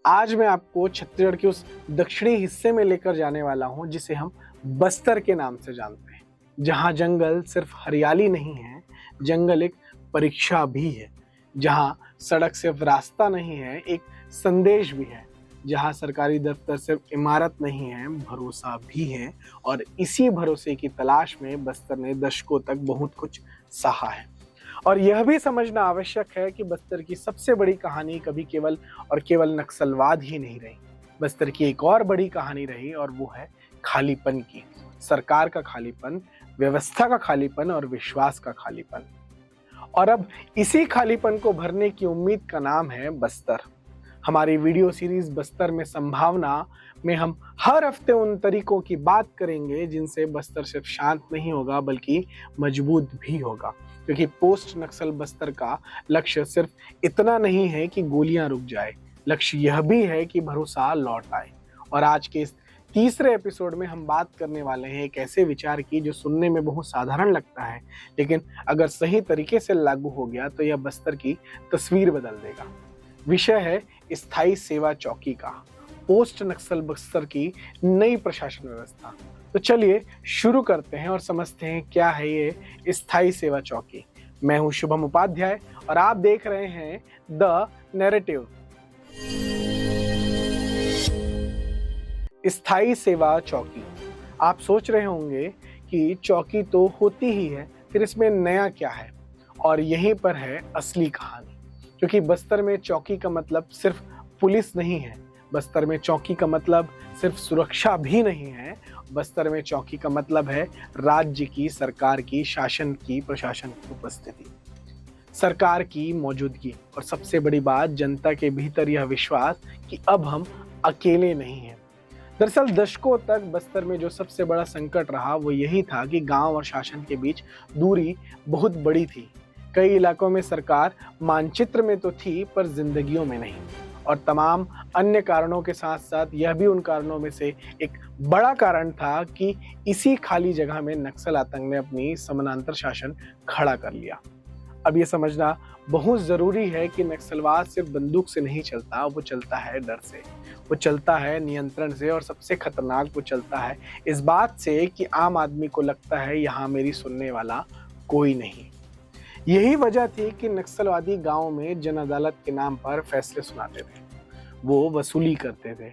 आज मैं आपको छत्तीसगढ़ के उस दक्षिणी हिस्से में लेकर जाने वाला हूं जिसे हम बस्तर के नाम से जानते हैं, जहां जंगल सिर्फ हरियाली नहीं है, जंगल एक परीक्षा भी है, जहां सड़क सिर्फ रास्ता नहीं है, एक संदेश भी है, जहां सरकारी दफ्तर सिर्फ इमारत नहीं है, भरोसा भी है। और इसी भरोसे की तलाश में बस्तर ने दशकों तक बहुत कुछ सहा है। और यह भी समझना आवश्यक है कि बस्तर की सबसे बड़ी कहानी कभी केवल और केवल नक्सलवाद ही नहीं रही। बस्तर की एक और बड़ी कहानी रही और वो है खालीपन की। सरकार का खालीपन, व्यवस्था का खालीपन और विश्वास का खालीपन। और अब इसी खालीपन को भरने की उम्मीद का नाम है बस्तर। हमारी वीडियो सीरीज बस्तर में संभावना में हम हर हफ्ते उन तरीकों की बात करेंगे जिनसे बस्तर सिर्फ शांत नहीं होगा बल्कि मजबूत भी होगा। क्योंकि पोस्ट नक्सल बस्तर का लक्ष्य सिर्फ इतना नहीं है कि गोलियां रुक जाए, लक्ष्य यह भी है कि भरोसा लौट आए। और आज के इस तीसरे एपिसोड में हम बात करने वाले हैं एक ऐसे विचार की जो सुनने में बहुत साधारण लगता है, लेकिन अगर सही तरीके से लागू हो गया तो यह बस्तर की तस्वीर बदल देगा। विषय है स्थायी सेवा चौकी का, पोस्ट नक्सल बस्तर की नई प्रशासन व्यवस्था। तो चलिए शुरू करते हैं और समझते हैं क्या है ये स्थायी सेवा चौकी। मैं हूं शुभम उपाध्याय और आप देख रहे हैं द नैरेटिव। स्थायी सेवा चौकी। आप सोच रहे होंगे कि चौकी तो होती ही है, फिर इसमें नया क्या है? और यहीं पर है असली कहानी। क्योंकि बस्तर में चौकी का मतलब सिर्फ पुलिस नहीं है, बस्तर में चौकी का मतलब सिर्फ सुरक्षा भी नहीं है, बस्तर में चौकी का मतलब है राज्य की, सरकार की, शासन की, प्रशासन की उपस्थिति, सरकार की मौजूदगी और सबसे बड़ी बात जनता के भीतर यह विश्वास कि अब हम अकेले नहीं हैं। दरअसल दशकों तक बस्तर में जो सबसे बड़ा संकट रहा वो यही था कि गांव और शासन के बीच दूरी बहुत बड़ी थी। कई इलाकों में सरकार मानचित्र में तो थी पर जिंदगियों में नहीं। और तमाम अन्य कारणों के साथ साथ यह भी उन कारणों में से एक बड़ा कारण था कि इसी खाली जगह में नक्सल आतंक ने अपनी समानांतर शासन खड़ा कर लिया। अब ये समझना बहुत जरूरी है कि नक्सलवाद सिर्फ बंदूक से नहीं चलता, वो चलता है डर से, वो चलता है नियंत्रण से और सबसे खतरनाक वो चलता है इस बात से कि आम आदमी को लगता है यहाँ मेरी सुनने वाला कोई नहीं। यही वजह थी कि नक्सलवादी गांव में जन अदालत के नाम पर फैसले सुनाते थे, वो वसूली करते थे,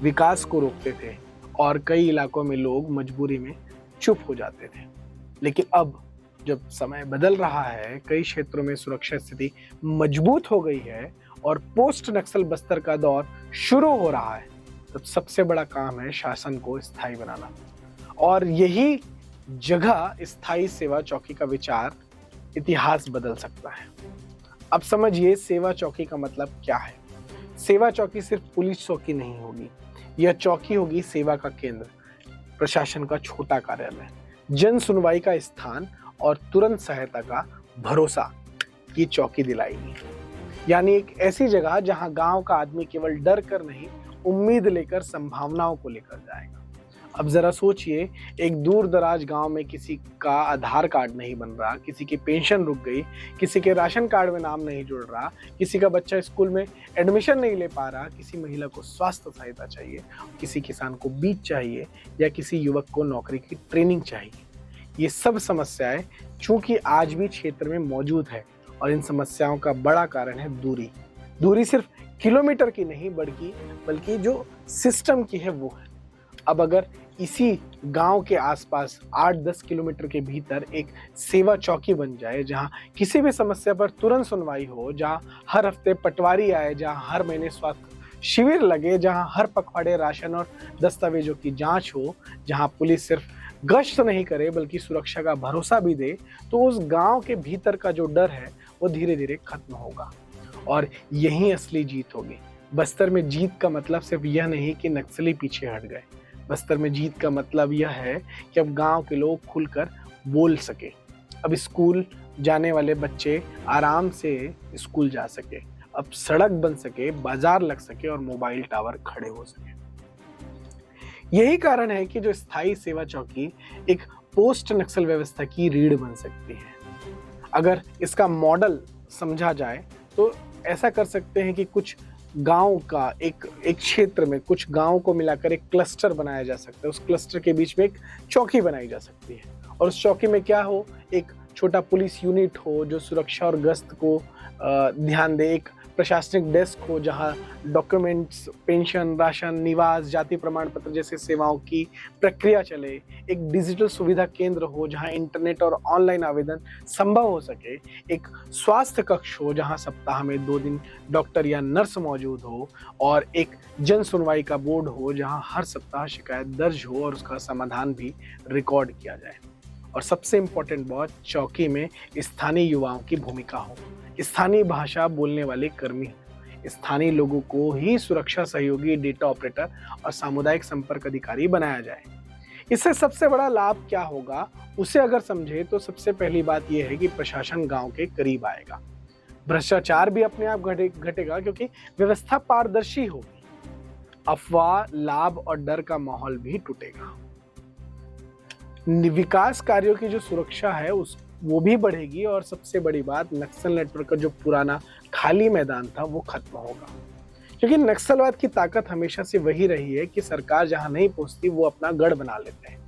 विकास को रोकते थे और कई इलाकों में लोग मजबूरी में चुप हो जाते थे। लेकिन अब जब समय बदल रहा है, कई क्षेत्रों में सुरक्षा स्थिति मजबूत हो गई है और पोस्ट नक्सल बस्तर का दौर शुरू हो रहा है, तब सबसे बड़ा काम है शासन को स्थायी बनाना। और यही जगह स्थायी सेवा चौकी का विचार इतिहास बदल सकता है। अब समझिए सेवा चौकी का मतलब क्या है। सेवा चौकी सिर्फ पुलिस चौकी नहीं होगी, यह चौकी होगी सेवा का केंद्र, प्रशासन का छोटा कार्यालय, जन सुनवाई का स्थान और तुरंत सहायता का भरोसा की चौकी दिलाएगी। यानी एक ऐसी जगह जहां गांव का आदमी केवल डर कर नहीं, उम्मीद लेकर, संभावनाओं को लेकर जाएगा। अब जरा सोचिए, एक दूर दराज गांव में किसी का आधार कार्ड नहीं बन रहा, किसी की पेंशन रुक गई, किसी के राशन कार्ड में नाम नहीं जुड़ रहा, किसी का बच्चा स्कूल में एडमिशन नहीं ले पा रहा, किसी महिला को स्वास्थ्य सहायता चाहिए, किसी किसान को बीज चाहिए या किसी युवक को नौकरी की ट्रेनिंग चाहिए। ये सब समस्याएं चूंकि आज भी क्षेत्र में मौजूद है और इन समस्याओं का बड़ा कारण है दूरी। दूरी सिर्फ किलोमीटर की नहीं बल्कि जो सिस्टम की है वो है। अब अगर इसी गांव के आसपास 8-10 किलोमीटर के भीतर एक सेवा चौकी बन जाए, जहां किसी भी समस्या पर तुरंत सुनवाई हो, जहां हर हफ्ते पटवारी आए, जहां हर महीने स्वास्थ्य शिविर लगे, जहां हर पखवाड़े राशन और दस्तावेजों की जांच हो, जहां पुलिस सिर्फ गश्त नहीं करे बल्कि सुरक्षा का भरोसा भी दे, तो उस गांव के भीतर का जो डर है वो धीरे धीरे खत्म होगा। और यही असली जीत होगी। बस्तर में जीत का मतलब सिर्फ यह नहीं कि नक्सली पीछे हट गए, बस्तर में जीत का मतलब यह है कि अब गांव के लोग खुलकर बोल सके, अब स्कूल जाने वाले बच्चे आराम से स्कूल जा सके, अब सड़क बन सके, बाजार लग सके और मोबाइल टावर खड़े हो सके। यही कारण है कि जो स्थायी सेवा चौकी एक पोस्ट नक्सल व्यवस्था की रीढ़ बन सकती है। अगर इसका मॉडल समझा जाए तो ऐसा कर सकते हैं कि कुछ गांव का एक क्षेत्र में कुछ गांव को मिलाकर एक क्लस्टर बनाया जा सकता है। उस क्लस्टर के बीच में एक चौकी बनाई जा सकती है और उस चौकी में क्या हो, एक छोटा पुलिस यूनिट हो जो सुरक्षा और गश्त को ध्यान दे, एक प्रशासनिक डेस्क हो जहां डॉक्यूमेंट्स, पेंशन, राशन, निवास, जाति प्रमाण पत्र जैसे सेवाओं की प्रक्रिया चले, एक डिजिटल सुविधा केंद्र हो जहां इंटरनेट और ऑनलाइन आवेदन संभव हो सके, एक स्वास्थ्य कक्ष हो जहां सप्ताह में 2 दिन डॉक्टर या नर्स मौजूद हो और एक जन सुनवाई का बोर्ड हो जहां हर सप्ताह शिकायत दर्ज हो और उसका समाधान भी रिकॉर्ड किया जाए। और सबसे इम्पोर्टेंट बात, चौकी में स्थानीय युवाओं की भूमिका हो, स्थानीय भाषा बोलने वाले कर्मी हो, स्थानीय लोगों को ही सुरक्षा सहयोगी, डेटा ऑपरेटर और सामुदायिक संपर्क अधिकारी बनाया जाए। इससे सबसे बड़ा लाभ क्या होगा उसे अगर समझे तो सबसे पहली बात यह है कि प्रशासन गांव के करीब आएगा, भ्रष्टाचार भी अपने आप घटेगा क्योंकि व्यवस्था पारदर्शी होगी, अफवाह, लाभ और डर का माहौल भी टूटेगा। विकास कार्यों की जो सुरक्षा है वो भी बढ़ेगी और सबसे बड़ी बात, नक्सल नेटवर्क का जो पुराना खाली मैदान था वो खत्म होगा। क्योंकि नक्सलवाद की ताकत हमेशा से वही रही है कि सरकार जहां नहीं पहुंचती वो अपना गढ़ बना लेते हैं।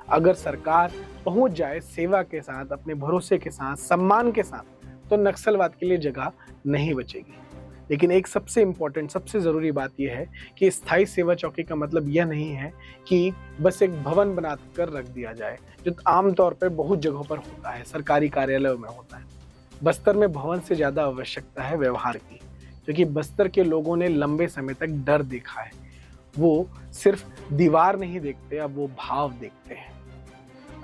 अगर सरकार पहुंच जाए सेवा के साथ, अपने भरोसे के साथ, सम्मान के साथ, तो नक्सलवाद के लिए जगह नहीं बचेगी। लेकिन एक सबसे इम्पोर्टेंट, सबसे ज़रूरी बात यह है कि स्थायी सेवा चौकी का मतलब यह नहीं है कि बस एक भवन बनाकर रख दिया जाए, जो आमतौर पर बहुत जगहों पर होता है, सरकारी कार्यालयों में होता है। बस्तर में भवन से ज़्यादा आवश्यकता है व्यवहार की, क्योंकि बस्तर के लोगों ने लंबे समय तक डर देखा है। वो सिर्फ दीवार नहीं देखते, अब वो भाव देखते हैं।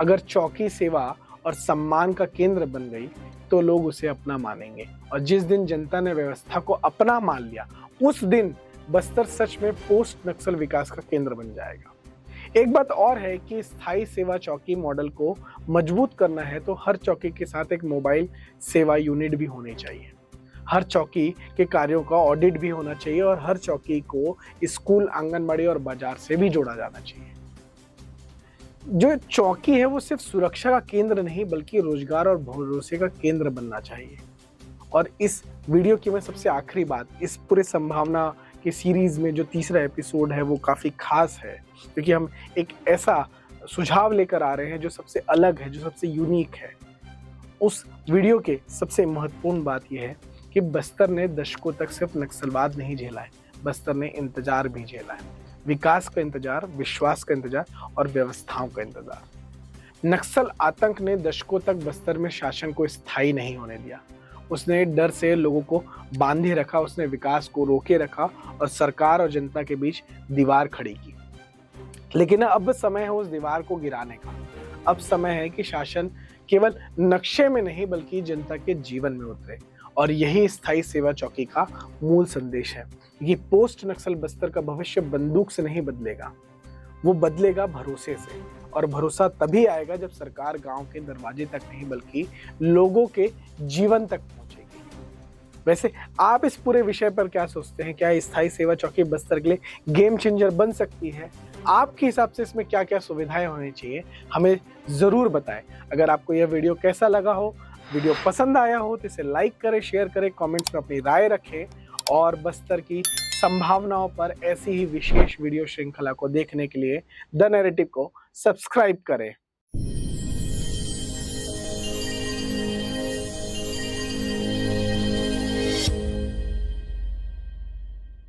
अगर चौकी सेवा और सम्मान का केंद्र बन गई तो लोग उसे अपना मानेंगे और जिस दिन जनता ने व्यवस्था को अपना मान लिया उस दिन बस्तर सच में पोस्ट नक्सल विकास का केंद्र बन जाएगा। एक बात और है कि स्थायी सेवा चौकी मॉडल को मजबूत करना है तो हर चौकी के साथ एक मोबाइल सेवा यूनिट भी होनी चाहिए, हर चौकी के कार्यों का ऑडिट भी होना चाहिए और हर चौकी को स्कूल, आंगनबाड़ी और बाजार से भी जोड़ा जाना चाहिए। जो चौकी है वो सिर्फ सुरक्षा का केंद्र नहीं बल्कि रोजगार और भरोसे का केंद्र बनना चाहिए। और इस वीडियो की मैं सबसे आखिरी बात, इस पूरे संभावना के सीरीज में जो तीसरा एपिसोड है वो काफ़ी खास है क्योंकि हम एक ऐसा सुझाव लेकर आ रहे हैं जो सबसे अलग है, जो सबसे यूनिक है। उस वीडियो के सबसे महत्वपूर्ण बात यह है कि बस्तर ने दशकों तक सिर्फ नक्सलवाद नहीं झेला है, बस्तर ने इंतजार भी झेला है, विकास का इंतजार, विश्वास का इंतजार और व्यवस्थाओं का इंतजार। नक्सल आतंक ने दशकों तक बस्तर में शासन को स्थायी नहीं होने दिया, उसने डर से लोगों को बांधे रखा, उसने विकास को रोके रखा और सरकार और जनता के बीच दीवार खड़ी की। लेकिन अब समय है उस दीवार को गिराने का। अब समय है कि शासन केवल नक्शे में नहीं बल्कि जनता के जीवन में उतरे और यही स्थायी सेवा चौकी का मूल संदेश है। ये पोस्ट नक्सल बस्तर का भविष्य बंदूक से नहीं बदलेगा, वो बदलेगा भरोसे से, और भरोसा तभी आएगा जब सरकार गांव के दरवाजे तक नहीं बल्कि लोगों के जीवन तक पहुंचेगी। वैसे आप इस पूरे विषय पर क्या सोचते हैं? क्या स्थायी सेवा चौकी बस्तर के लिए गेम चेंजर बन सकती है? आपके हिसाब से इसमें क्या क्या सुविधाएं होनी चाहिए, हमें जरूर बताएं। अगर आपको यह वीडियो कैसा लगा हो, वीडियो पसंद आया हो तो इसे लाइक करें, शेयर करें, कमेंट्स में अपनी राय रखें और बस्तर की संभावनाओं पर ऐसी ही विशेष वीडियो श्रृंखला को देखने के लिए द नैरेटिव को सब्सक्राइब करें।